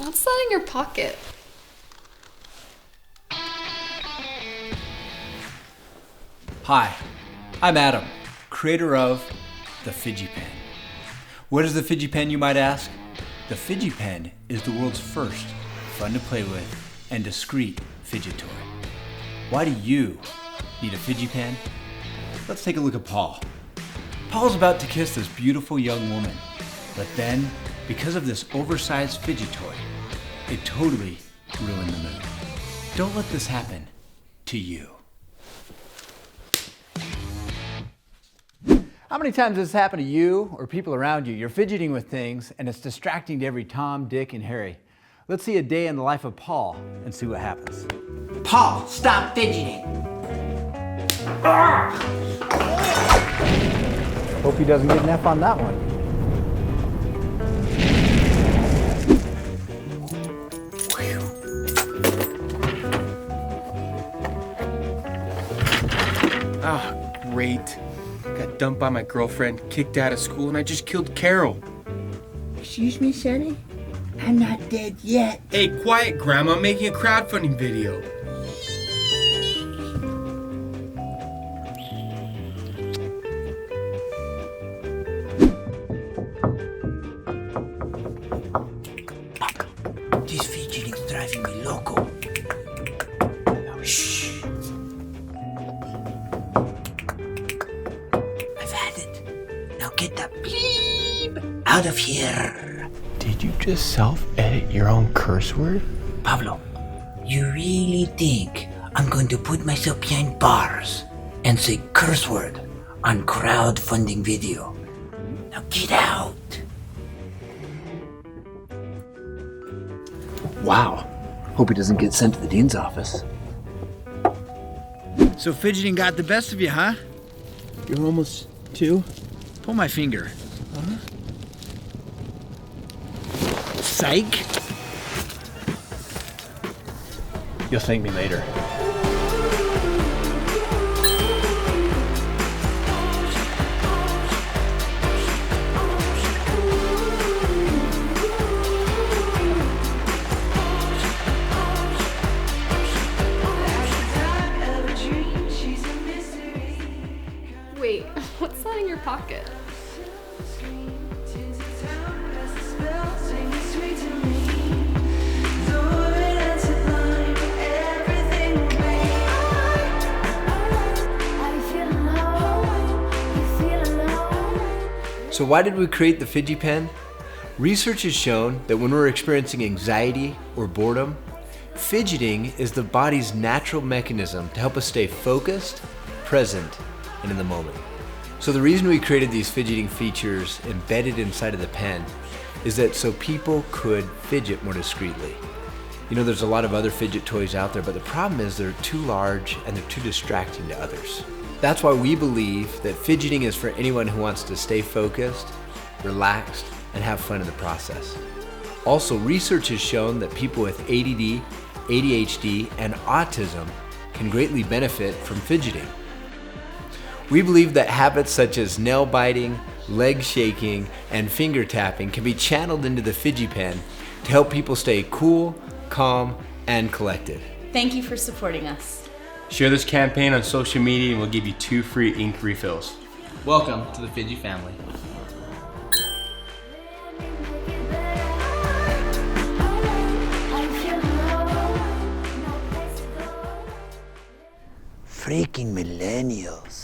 What's that in your pocket? Hi, I'm Adam, creator of the Fidgi Pen. What is the Fidgi Pen, you might ask? The Fidgi Pen is the world's first fun to play with and discreet fidget toy. Why do you need a Fidgi Pen? Let's take a look at Paul. Paul's about to kiss this beautiful young woman, but then, because of this oversized fidget toy, it totally ruined the mood. Don't let this happen to you. How many times has this happened to you or people around you? You're fidgeting with things and it's distracting to every Tom, Dick, and Harry. Let's see a day in the life of Paul and see what happens. Paul, stop fidgeting. Hope he doesn't get an F on that one. Great. Got dumped by my girlfriend, kicked out of school, and I just killed Carol. Excuse me, Sonny? I'm not dead yet. Hey, quiet, Grandma. I'm making a crowdfunding video. This fidgeting's driving me loco. Now, shh. I've had it. Now get the bleep out of here. Did you just self-edit your own curse word? Pablo, you really think I'm going to put myself behind bars and say curse word on crowdfunding video? Now get out. Wow. Hope he doesn't get sent to the dean's office. So fidgeting got the best of you, huh? You're almost 2? Pull my finger. Psych. You'll thank me later. Wait, what's that in your pocket? So why did we create the Fidgi Pen? Research has shown that when we're experiencing anxiety or boredom, fidgeting is the body's natural mechanism to help us stay focused, present, and in the moment. So the reason we created these fidgeting features embedded inside of the pen is that so people could fidget more discreetly. You know, there's a lot of other fidget toys out there, but the problem is they're too large and they're too distracting to others. That's why we believe that fidgeting is for anyone who wants to stay focused, relaxed, and have fun in the process. Also, research has shown that people with ADD, ADHD, and autism can greatly benefit from fidgeting. We believe that habits such as nail biting, leg shaking, and finger tapping can be channeled into the Fidgi Pen to help people stay cool, calm, and collected. Thank you for supporting us. Share this campaign on social media and we'll give you 2 free ink refills. Welcome to the Fidgi family. Freaking millennials.